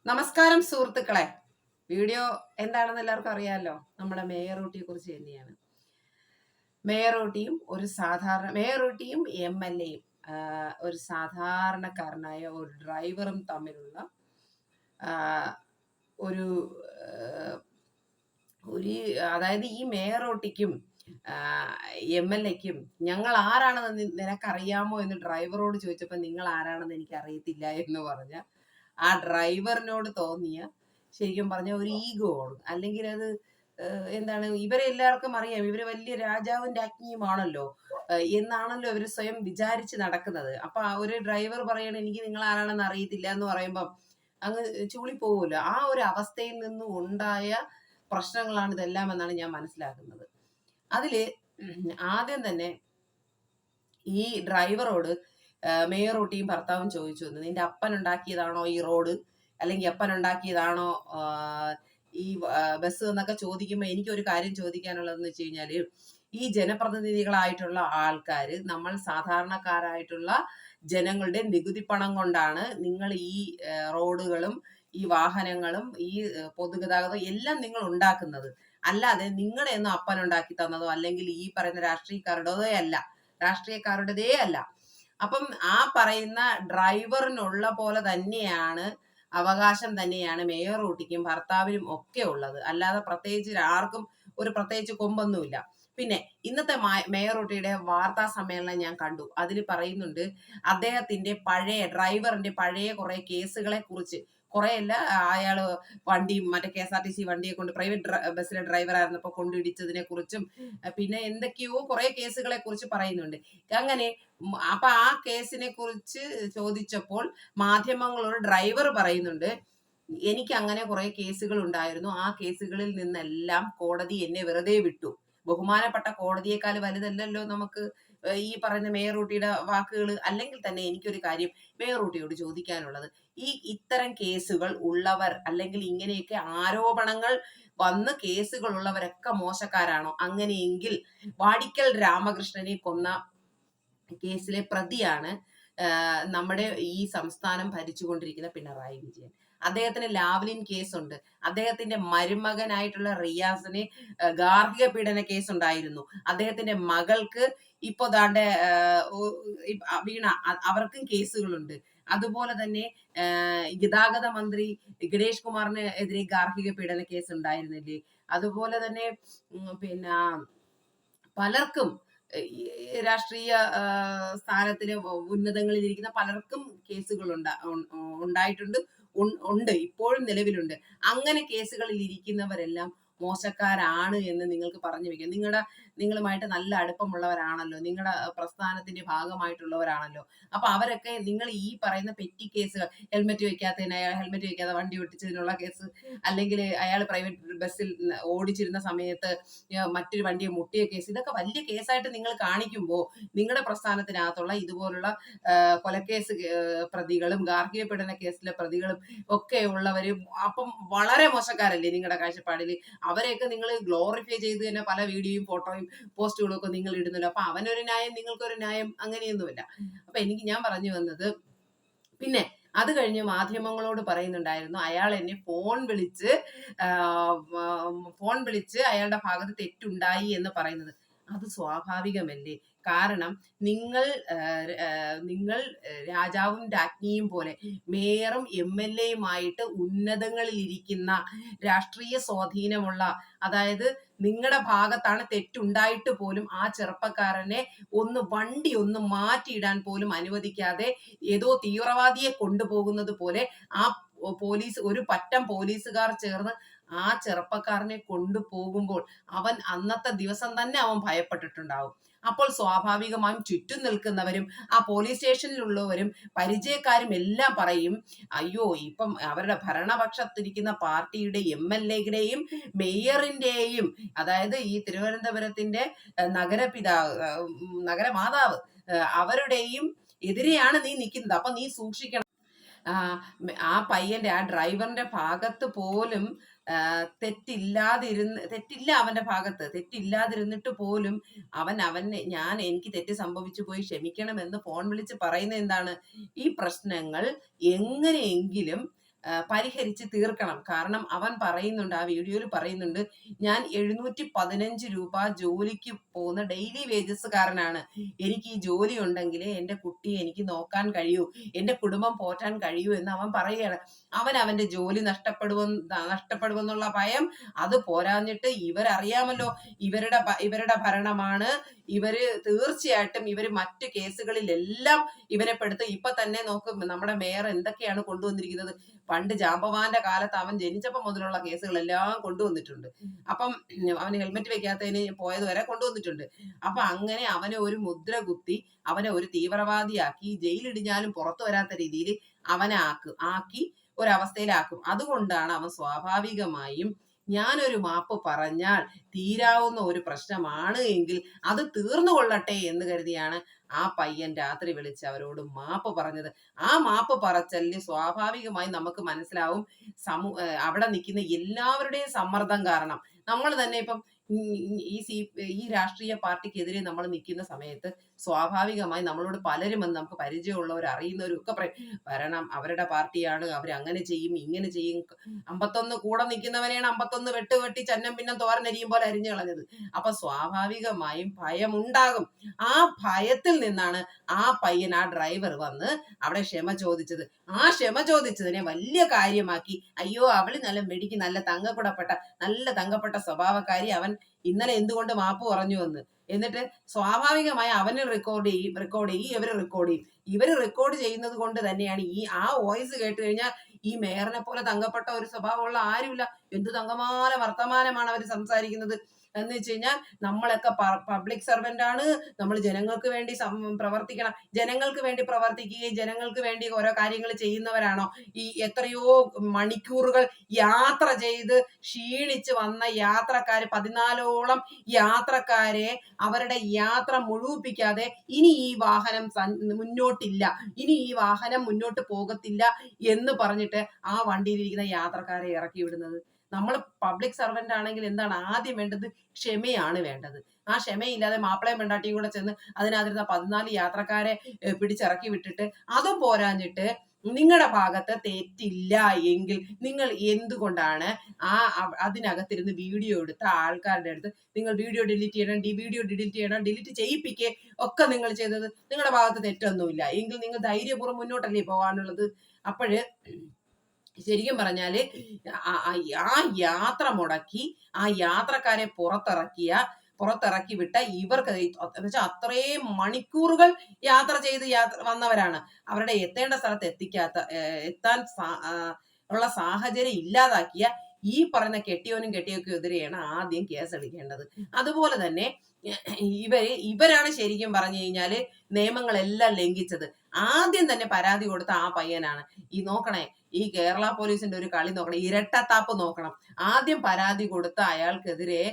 നമസ്കാരം സുഹൃത്തുക്കളെ. വീഡിയോ എന്താണെന്ന് എല്ലാവർക്കും അറിയാമല്ലോ. നമ്മുടെ മേയർ ഊട്ടിയെ കുറിച്ച് തന്നെയാണ്. മേയർ ഊട്ടിയും MLA യും ഒരു സാധാരണക്കാരനായ ഒരു ഡ്രൈവറും തമ്മിലുള്ള ഒരു ഒരു അതായത് ഈ മേയർ ഊട്ടിക്കും MLA യ്ക്കും ഞങ്ങൾ ആരാണെന്ന് നിനക്കറിയാമോ എന്ന് ഡ്രൈവറോട് ചോദിച്ചപ്പോൾ നിങ്ങൾ ആരാണെന്ന് എനിക്ക് അറിയത്തില്ല എന്ന് പറഞ്ഞ ആ ഡ്രൈവറിനോട് തോന്നിയ ശരിക്കും പറഞ്ഞ ഒരു ഈഗോ ആണ്. അല്ലെങ്കിൽ അത് എന്താണ്, ഇവരെ എല്ലാവർക്കും അറിയാം, ഇവര് വലിയ രാജാവും രാജ്ഞിയുമാണല്ലോ എന്നാണല്ലോ ഇവര് സ്വയം വിചാരിച്ച് നടക്കുന്നത്. അപ്പൊ ആ ഒരു ഡ്രൈവർ പറയണ എനിക്ക് നിങ്ങൾ ആരാണെന്ന് അറിയത്തില്ല എന്ന് പറയുമ്പം അങ്ങ് ചൂളി പോകുമല്ലോ. ആ ഒരു അവസ്ഥയിൽ നിന്നും ഉണ്ടായ പ്രശ്നങ്ങളാണ് ഇതെല്ലാം എന്നാണ് ഞാൻ മനസ്സിലാക്കുന്നത്. അതില് ആദ്യം തന്നെ ഈ ഡ്രൈവറോട് മേയർ ഊട്ടിയും ഭർത്താവും ചോദിച്ചു വന്നു, നിന്റെ അപ്പൻ ഉണ്ടാക്കിയതാണോ ഈ റോഡ്, അല്ലെങ്കിൽ അപ്പൻ ഉണ്ടാക്കിയതാണോ ഈ ബസ് എന്നൊക്കെ ചോദിക്കുമ്പോൾ എനിക്കൊരു കാര്യം ചോദിക്കാനുള്ളതെന്ന് വെച്ച് കഴിഞ്ഞാല്, ഈ ജനപ്രതിനിധികളായിട്ടുള്ള ആൾക്കാർ, നമ്മൾ സാധാരണക്കാരായിട്ടുള്ള ജനങ്ങളുടെ നികുതി പണം കൊണ്ടാണ് നിങ്ങൾ ഈ റോഡുകളും ഈ വാഹനങ്ങളും ഈ പൊതുഗതാഗതം എല്ലാം നിങ്ങൾ ഉണ്ടാക്കുന്നത്. അല്ലാതെ നിങ്ങളുടെ ഒന്നും അപ്പൻ ഉണ്ടാക്കി തന്നതോ അല്ലെങ്കിൽ ഈ പറയുന്ന രാഷ്ട്രീയക്കാരുടേതേ അല്ല. അപ്പം ആ പറയുന്ന ഡ്രൈവറിനുള്ള പോലെ തന്നെയാണ് അവകാശം തന്നെയാണ് മേയർ ഊട്ടിക്കും ഭർത്താവിനും ഒക്കെ ഉള്ളത്. അല്ലാതെ പ്രത്യേകിച്ച് ആർക്കും ഒരു പ്രത്യേകിച്ച് കൊമ്പൊന്നുമില്ല. പിന്നെ ഇന്നത്തെ മേയർ ഊട്ടിയുടെ വാർത്താ സമ്മേളനം ഞാൻ കണ്ടു. അതിൽ പറയുന്നുണ്ട് ഡ്രൈവറിന്റെ പഴയ കുറെ കേസുകളെ കുറിച്ച്. കുറെയല്ല, അയാള് മറ്റേ KSRTC വണ്ടിയെ കൊണ്ട് പ്രൈവറ്റ് ബസ്സിലെ ഡ്രൈവർ ആയിരുന്നപ്പോ കൊണ്ടിടിച്ചതിനെ കുറിച്ചും പിന്നെ എന്തൊക്കെയോ കുറെ കേസുകളെ കുറിച്ച് പറയുന്നുണ്ട്. അങ്ങനെ അപ്പൊ ആ കേസിനെ കുറിച്ച് ചോദിച്ചപ്പോൾ മാധ്യമങ്ങളോട് ഡ്രൈവർ പറയുന്നുണ്ട്, എനിക്ക് അങ്ങനെ കുറെ കേസുകൾ ഉണ്ടായിരുന്നു, ആ കേസുകളിൽ നിന്നെല്ലാം കോടതി എന്നെ വെറുതെ വിട്ടു. ബഹുമാനപ്പെട്ട കോടതിയേക്കാൾ വലുതല്ലല്ലോ നമുക്ക് ഈ പറയുന്ന മേയർ ഊട്ടിയുടെ വാക്കുകൾ. അല്ലെങ്കിൽ തന്നെ എനിക്കൊരു കാര്യം മേയർ ഊട്ടിയോട് ചോദിക്കാനുള്ളത്, ഇത്തരം കേസുകൾ ഉള്ളവർ അല്ലെങ്കിൽ ഇങ്ങനെയൊക്കെ ആരോപണങ്ങൾ വന്ന് കേസുകൾ ഉള്ളവരൊക്കെ മോശക്കാരാണോ? അങ്ങനെയെങ്കിൽ വാടിക്കൽ രാമകൃഷ്ണനെ കൊന്ന കേസിലെ പ്രതിയാണ് നമ്മുടെ ഈ സംസ്ഥാനം ഭരിച്ചുകൊണ്ടിരിക്കുന്ന പിണറായി വിജയൻ. അദ്ദേഹത്തിന് ലാവ്ലിൻ കേസുണ്ട്. അദ്ദേഹത്തിന്റെ മരുമകനായിട്ടുള്ള റിയാസിന് ഗാർഹിക പീഡന കേസ് ഉണ്ടായിരുന്നു. അദ്ദേഹത്തിന്റെ മകൾക്ക് ഇപ്പൊ ദാണ്ടെ വീണ, അവർക്കും കേസുകളുണ്ട്. അതുപോലെ തന്നെ ഗതാഗത മന്ത്രി ഗണേഷ് കുമാറിന് എതിരെ ഗാർഹിക പീഡന കേസ് ഉണ്ടായിരുന്നില്ലേ? അതുപോലെ തന്നെ പിന്നെ പലർക്കും രാഷ്ട്രീയ സ്ഥാനത്തിന് ഉന്നതങ്ങളിൽ ഇരിക്കുന്ന പലർക്കും കേസുകൾ ഉണ്ടായിട്ടുണ്ട്, ഉണ്ട്, ഇപ്പോഴും നിലവിലുണ്ട്. അങ്ങനെ കേസുകളിൽ ഇരിക്കുന്നവരെല്ലാം മോശക്കാരാണ് എന്ന് നിങ്ങൾക്ക് പറഞ്ഞു വെക്കാം. നിങ്ങളുമായിട്ട് നല്ല അടുപ്പമുള്ളവരാണല്ലോ, നിങ്ങളുടെ പ്രസ്ഥാനത്തിന്റെ ഭാഗമായിട്ടുള്ളവരാണല്ലോ. അപ്പൊ അവരൊക്കെ നിങ്ങൾ ഈ പറയുന്ന പെറ്റി കേസുകൾ, ഹെൽമെറ്റ് വെക്കാതെ വണ്ടി ഓടിച്ചതിനുള്ള കേസ്, അല്ലെങ്കിൽ അയാൾ പ്രൈവറ്റ് ബസ്സിൽ ഓടിച്ചിരുന്ന സമയത്ത് മറ്റൊരു വണ്ടിയെ മുട്ടിയ കേസ്, ഇതൊക്കെ വലിയ കേസായിട്ട് നിങ്ങൾ കാണിക്കുമ്പോൾ നിങ്ങളുടെ പ്രസ്ഥാനത്തിനകത്തുള്ള ഇതുപോലുള്ള കൊലക്കേസ് പ്രതികളും ഗാർഹിക പീഡന കേസിലെ പ്രതികളും ഒക്കെ ഉള്ളവരും അപ്പം വളരെ മോശക്കാരല്ലേ നിങ്ങളുടെ കാഴ്ചപ്പാടിൽ? അവരെയൊക്കെ നിങ്ങൾ ഗ്ലോറിഫൈ ചെയ്ത് തന്നെ പല വീഡിയോയും ഫോട്ടോയും പോസ്റ്റുകളും ഒക്കെ നിങ്ങൾ ഇടുന്നല്ലോ. അപ്പൊ അവനൊരു ന്യായം നിങ്ങൾക്കൊരു ന്യായം, അങ്ങനെയൊന്നുമില്ല. അപ്പൊ ഞാൻ പറഞ്ഞു വന്നത്, പിന്നെ അത് കഴിഞ്ഞ് മാധ്യമങ്ങളോട് പറയുന്നുണ്ടായിരുന്നു, അയാൾ എന്നെ ഫോൺ വിളിച്ച് അയാളുടെ ഭാഗത്ത് തെറ്റുണ്ടായി എന്ന് പറയുന്നത്. അത് സ്വാഭാവികമല്ലേ? കാരണം നിങ്ങൾ രാജാവും രാജ്ഞിയും പോലെ മേയറും MLA യുമായിട്ട് ഉന്നതങ്ങളിൽ ഇരിക്കുന്ന, രാഷ്ട്രീയ സ്വാധീനമുള്ള, അതായത് നിങ്ങളുടെ ഭാഗത്താണ് തെറ്റുണ്ടായിട്ട് പോലും ആ ചെറുപ്പക്കാരനെ വണ്ടി ഒന്ന് മാറ്റിയിടാൻ പോലും അനുവദിക്കാതെ ഏതോ തീവ്രവാദിയെ കൊണ്ടുപോകുന്നത് പോലെ ആ ഒരു പറ്റം പോലീസുകാർ ചേർന്ന് ആ ചെറുപ്പക്കാരനെ കൊണ്ടുപോകുമ്പോൾ അവൻ അന്നത്തെ ദിവസം തന്നെ അവൻ ഭയപ്പെട്ടിട്ടുണ്ടാവും. അപ്പോൾ സ്വാഭാവികമായും ചുറ്റും നിൽക്കുന്നവരും ആ പോലീസ് സ്റ്റേഷനിലുള്ളവരും പരിചയക്കാരും എല്ലാം പറയും, അയ്യോ, ഇപ്പം അവരുടെ ഭരണപക്ഷത്തിരിക്കുന്ന പാർട്ടിയുടെ MLA-യുടെയും മേയറിന്റെയും, അതായത് ഈ തിരുവനന്തപുരത്തിന്റെ നഗരമാതാവ്, അവരുടെയും എതിരെയാണ് നീ നിൽക്കുന്നത്. അപ്പൊ നീ സൂക്ഷിക്കണം. ആ പയ്യന്റെ, ആ ഡ്രൈവറിന്റെ ഭാഗത്ത് പോലും തെറ്റില്ല, അവന്റെ ഭാഗത്ത് തെറ്റില്ലാതിരുന്നിട്ട് പോലും എനിക്ക് തെറ്റ് സംഭവിച്ചു പോയി, ക്ഷമിക്കണമെന്ന് ഫോൺ വിളിച്ച് പറയുന്ന എന്താണ്? ഈ പ്രശ്നങ്ങൾ എങ്ങനെയെങ്കിലും പരിഹരിച്ച് തീർക്കണം. കാരണം അവൻ പറയുന്നുണ്ട്, ആ വീഡിയോയിൽ പറയുന്നുണ്ട്, ഞാൻ 715 രൂപ ജോലിക്ക് പോകുന്ന ഡെയിലി വേജസുകാരനാണ്. എനിക്ക് ഈ ജോലി ഉണ്ടെങ്കിലേ എൻ്റെ കുട്ടിയെ എനിക്ക് നോക്കാൻ കഴിയൂ, എൻ്റെ കുടുംബം പോറ്റാൻ കഴിയൂ എന്ന് അവൻ പറയുകയാണ്. അവൻ അവൻ്റെ ജോലി നഷ്ടപ്പെടുമെന്നുള്ള ഭയം, അത് പോരാഞ്ഞിട്ട് ഇവരറിയാമല്ലോ, ഇവരുടെ ഭരണമാണ്. തീർച്ചയായിട്ടും മറ്റു കേസുകളിലെല്ലാം ഇവരെ പെടുത്തും. ഇപ്പൊ തന്നെ നോക്കും, നമ്മുടെ മേയർ എന്തൊക്കെയാണ് കൊണ്ടുവന്നിരിക്കുന്നത്. പണ്ട് ജാമ്പവാന്റെ കാലത്ത് അവൻ ജനിച്ചപ്പോൾ മുതലുള്ള കേസുകളെല്ലാം കൊണ്ടുവന്നിട്ടുണ്ട്. അപ്പം അവന് ഹെൽമെറ്റ് വെക്കാത്തതിന് പോയത് വരെ കൊണ്ടുവന്നിട്ടുണ്ട്. അപ്പൊ അങ്ങനെ അവനെ ഒരു മുദ്ര കുത്തി അവനെ ഒരു തീവ്രവാദിയാക്കി ജയിലിടിഞ്ഞാലും പുറത്തു വരാത്ത രീതിയിൽ അവനെ ആക്കി ഒരവസ്ഥയിലാക്കും. അതുകൊണ്ടാണ് അവൻ സ്വാഭാവികമായും ഞാനൊരു മാപ്പ് പറഞ്ഞാൽ തീരാവുന്ന ഒരു പ്രശ്നമാണ് എങ്കിൽ അത് തീർന്നു കൊള്ളട്ടെ എന്ന് കരുതിയാണ് ആ പയ്യൻ രാത്രി വിളിച്ച് അവരോട് മാപ്പ് പറഞ്ഞത്. ആ മാപ്പ് പറച്ചലിന് സ്വാഭാവികമായി നമുക്ക് മനസ്സിലാവും അവിടെ നിൽക്കുന്ന എല്ലാവരുടെയും സമ്മർദ്ദം കാരണം. നമ്മൾ തന്നെ ഇപ്പം ഈ രാഷ്ട്രീയ പാർട്ടിക്കെതിരെ നമ്മൾ നിൽക്കുന്ന സമയത്ത് സ്വാഭാവികമായി നമ്മളോട് പലരും വന്ന് നമുക്ക് പരിചയമുള്ളവർ അറിയുന്നവരും ഒക്കെ പറയും, ഭരണം അവരുടെ പാർട്ടിയാണ്, അവർ അങ്ങനെ ചെയ്യും ഇങ്ങനെ ചെയ്യും. 51 കൂടെ നിൽക്കുന്നവനെയാണ് 51 വെട്ടി ചന്നം പിന്നെ തോരനരിയും പോലെ അരിഞ്ഞു കളഞ്ഞത്. അപ്പൊ സ്വാഭാവികമായും ഭയമുണ്ടാകും. ആ ഭയത്തിൽ നിന്നാണ് ആ പയ്യൻ, ആ ഡ്രൈവർ വന്ന് അവിടെ ക്ഷമ ചോദിച്ചത്. ആ ക്ഷമ ചോദിച്ചതിനെ വലിയ കാര്യമാക്കി, അയ്യോ അവള് നല്ല മെടിക്ക്, നല്ല തങ്കപ്പെട്ട സ്വഭാവക്കാരി, അവൻ ഇന്നലെ എന്തുകൊണ്ട് മാപ്പ് പറഞ്ഞു എന്ന്. എന്നിട്ട് സ്വാഭാവികമായി അവന് റെക്കോർഡ് ചെയ്യും, ഇവര് റെക്കോർഡ് ചെയ്യുന്നത് കൊണ്ട് തന്നെയാണ് ആ വോയിസ് കേട്ട് കഴിഞ്ഞാൽ ഈ മേയറിനെ പോലെ തങ്കപ്പെട്ട ഒരു സ്വഭാവമുള്ള ആരുമില്ല. എന്ത് തങ്കമാല വർത്തമാനമാണ് അവർ സംസാരിക്കുന്നത് എന്ന് വെച്ച് കഴിഞ്ഞാൽ, നമ്മളൊക്കെ പബ്ലിക് സർവന്റ് ആണ്, നമ്മൾ ജനങ്ങൾക്ക് വേണ്ടി പ്രവർത്തിക്കണം, ജനങ്ങൾക്ക് വേണ്ടി പ്രവർത്തിക്കുകയും ജനങ്ങൾക്ക് വേണ്ടി ഓരോ കാര്യങ്ങൾ ചെയ്യുന്നവരാണോ ഈ എത്രയോ മണിക്കൂറുകൾ യാത്ര ചെയ്ത് ക്ഷീണിച്ച് വന്ന യാത്രക്കാര്, 14ഓളം യാത്രക്കാരെ അവരുടെ യാത്ര മുഴുവിപ്പിക്കാതെ ഇനി ഈ വാഹനം മുന്നോട്ടില്ല, ഇനി ഈ വാഹനം മുന്നോട്ട് പോകത്തില്ല എന്ന് പറഞ്ഞിട്ട് ആ വണ്ടിയിലിരിക്കുന്ന യാത്രക്കാരെ ഇറക്കി വിടുന്നത്? നമ്മൾ പബ്ലിക് സർവന്റ് ആണെങ്കിൽ എന്താണ് ആദ്യം വേണ്ടത്? ക്ഷമയാണ് വേണ്ടത്. ആ ക്ഷമയില്ലാതെ മാപ്പിളയും പെണ്ടാട്ടിയും കൂടെ ചെന്ന് അതിനകത്തിരുന്ന 14 യാത്രക്കാരെ പിടിച്ചിറക്കി വിട്ടിട്ട്, അതും പോരാഞ്ഞിട്ട് നിങ്ങളുടെ ഭാഗത്ത് തെറ്റില്ല എങ്കിൽ നിങ്ങൾ എന്തുകൊണ്ടാണ് അതിനകത്തിരുന്ന് വീഡിയോ എടുത്ത ആൾക്കാരുടെ അടുത്ത് നിങ്ങൾ വീഡിയോ ഡിലീറ്റ് ചെയ്യണം, ഡിലീറ്റ് ചെയ്യിപ്പിക്കുക ഒക്കെ നിങ്ങൾ ചെയ്തത്? നിങ്ങളുടെ ഭാഗത്ത് തെറ്റൊന്നുമില്ല എങ്കിൽ നിങ്ങൾ ധൈര്യപൂർവ്വം മുന്നോട്ടല്ലേ പോകാനുള്ളത്? അപ്പോഴ് ശരിക്കും പറഞ്ഞാല് ആ യാത്ര മുടക്കി ആ യാത്രക്കാരെ പുറത്തിറക്കി വിട്ട ഇവർക്ക് എന്നുവെച്ചാൽ അത്രയും മണിക്കൂറുകൾ യാത്ര ചെയ്ത് വന്നവരാണ്. അവരുടെ എത്തേണ്ട സ്ഥലത്ത് എത്താൻ ഉള്ള സാഹചര്യം ഇല്ലാതാക്കിയ ഈ പറയുന്ന കെട്ടിയോനും കെട്ടിയൊക്കെ എതിരെയാണ് ആദ്യം കേസെടുക്കേണ്ടത്. അതുപോലെ തന്നെ ഇവരാണ് ശരിക്കും പറഞ്ഞു കഴിഞ്ഞാല് നിയമങ്ങളെല്ലാം ലംഘിച്ചത്. ആദ്യം തന്നെ പരാതി കൊടുത്ത ആ പയ്യനാണ്. നോക്കണേ, ഈ കേരള പോലീസിന്റെ ഒരു കളി നോക്കണം, ഇരട്ടത്താപ്പ് നോക്കണം. ആദ്യം പരാതി കൊടുത്ത അയാൾക്കെതിരെ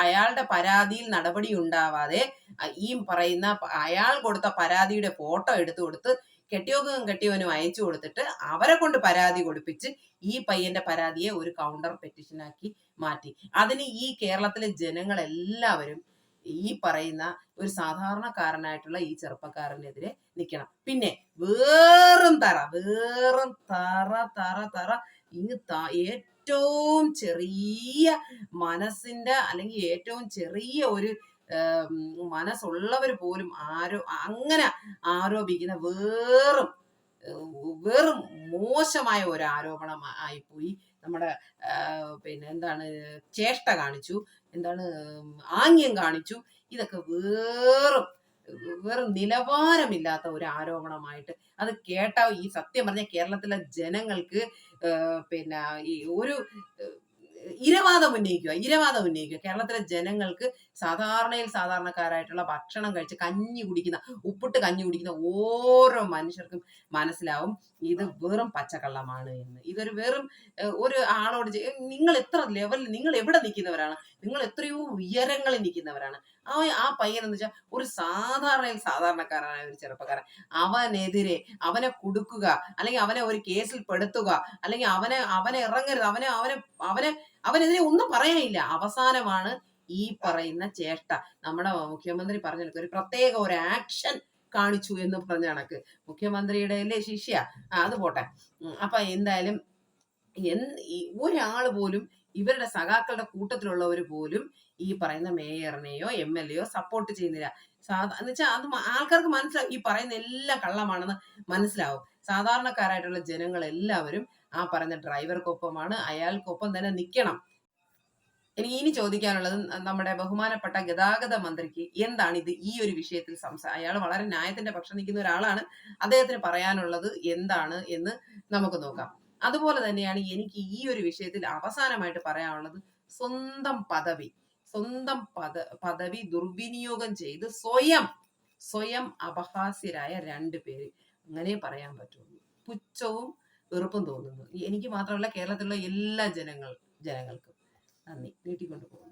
അയാളുടെ പരാതിയിൽ നടപടി ഉണ്ടാവാതെ ഈ പറയുന്ന അയാൾ കൊടുത്ത പരാതിയുടെ ഫോട്ടോ എടുത്തു കൊടുത്ത് കെട്ടിയോനും അയച്ചു കൊടുത്തിട്ട് അവരെ കൊണ്ട് പരാതി കൊടുപ്പിച്ച് ഈ പയ്യന്റെ പരാതിയെ ഒരു കൗണ്ടർ പെറ്റീഷനാക്കി മാറ്റി. അതിന് ഈ കേരളത്തിലെ ജനങ്ങളെല്ലാവരും ഈ പറയുന്ന ഒരു സാധാരണക്കാരനായിട്ടുള്ള ഈ ചെറുപ്പക്കാരനെതിരെ നിൽക്കണം. പിന്നെ വേറും തറ ഏറ്റവും ചെറിയ മനസ്സിന്റെ അല്ലെങ്കിൽ ഏറ്റവും ചെറിയ ഒരു മനസ്സുള്ളവർ പോലും അങ്ങനെ ആരോപിക്കുന്ന വെറും മോശമായ ഒരു ആരോപണം ആയിപ്പോയി. നമ്മുടെ എന്താണ് ചേഷ്ട കാണിച്ചു, ആംഗ്യം കാണിച്ചു. ഇതൊക്കെ വെറും നിലവാരമില്ലാത്ത ഒരു ആരോപണമായിട്ട് അത് കേട്ട ഈ സത്യം പറഞ്ഞ കേരളത്തിലെ ജനങ്ങൾക്ക് ഈ ഒരു ഇരവാദം ഉന്നയിക്കുക. കേരളത്തിലെ ജനങ്ങൾക്ക് സാധാരണക്കാരായിട്ടുള്ള ഭക്ഷണം കഴിച്ച് ഉപ്പിട്ട് കഞ്ഞി കുടിക്കുന്ന ഓരോ മനുഷ്യർക്കും മനസ്സിലാവും ഇത് വെറും പച്ചക്കള്ളമാണ് എന്ന്. ഇതൊരു വെറും ഒരു ആളോട് നിങ്ങൾ എത്ര ലെവലിൽ, നിങ്ങൾ എവിടെ നിൽക്കുന്നവരാണ്, നിങ്ങൾ എത്രയോ ഉയരങ്ങളിൽ നിൽക്കുന്നവരാണ്. ആ പയ്യൻ എന്ന് വെച്ചാൽ ഒരു സാധാരണക്കാരനായ ഒരു ചെറുപ്പക്കാരൻ. അവനെതിരെ അവനെ കുടുക്കുക, അല്ലെങ്കിൽ അവനെ ഒരു കേസിൽ പെടുത്തുക, അല്ലെങ്കിൽ അവനെ ഇറങ്ങരുത്, അവനെതിരെ ഒന്നും പറയാനില്ല. അവസാനമാണ് ഈ പറയുന്ന ചേഷ്ട. നമ്മുടെ മുഖ്യമന്ത്രി പറഞ്ഞ ഒരു പ്രത്യേക ഒരു ആക്ഷൻ കാണിച്ചു എന്ന് പറഞ്ഞ കണക്ക് മുഖ്യമന്ത്രിയുടെ അല്ലേ ശിഷ്യ, അത് പോട്ടെ. അപ്പൊ എന്തായാലും ഒരാള് പോലും ഇവരുടെ സഖാക്കളുടെ കൂട്ടത്തിലുള്ളവർ പോലും ഈ പറയുന്ന മേയറിനെയോ MLA യോ സപ്പോർട്ട് ചെയ്യുന്നില്ല. എന്ന് വെച്ചാൽ അത് ആൾക്കാർക്ക് മനസ്സിലാവും, ഈ പറയുന്ന എല്ലാം കള്ളമാണെന്ന് മനസ്സിലാവും. സാധാരണക്കാരായിട്ടുള്ള ജനങ്ങൾ എല്ലാവരും ആ പറയുന്ന ഡ്രൈവർക്കൊപ്പമാണ്, അയാൾക്കൊപ്പം തന്നെ നിൽക്കണം. എനിക്ക് ഇനി ചോദിക്കാനുള്ളത് നമ്മുടെ ബഹുമാനപ്പെട്ട ഗതാഗത മന്ത്രിക്ക് എന്താണ് ഈ ഒരു വിഷയത്തിൽ അയാൾ വളരെ ന്യായത്തിന്റെ പക്ഷം നിൽക്കുന്ന ഒരാളാണ്. അദ്ദേഹത്തിന് പറയാനുള്ളത് എന്താണ് എന്ന് നമുക്ക് നോക്കാം. അതുപോലെ തന്നെയാണ് എനിക്ക് ഈ ഒരു വിഷയത്തിൽ അവസാനമായിട്ട് പറയാനുള്ളത്, സ്വന്തം പദവി ദുർവിനിയോഗം ചെയ്ത് സ്വയം അപഹാസ്യരായ 2 പേര്, അങ്ങനെ പറയാൻ പറ്റുള്ളൂ. പുച്ഛവും വെറുപ്പും തോന്നുന്നു എനിക്ക് മാത്രമല്ല, കേരളത്തിലുള്ള എല്ലാ ജനങ്ങൾക്കും. നന്ദി. നീട്ടിക്കൊണ്ടു പോകുന്നു.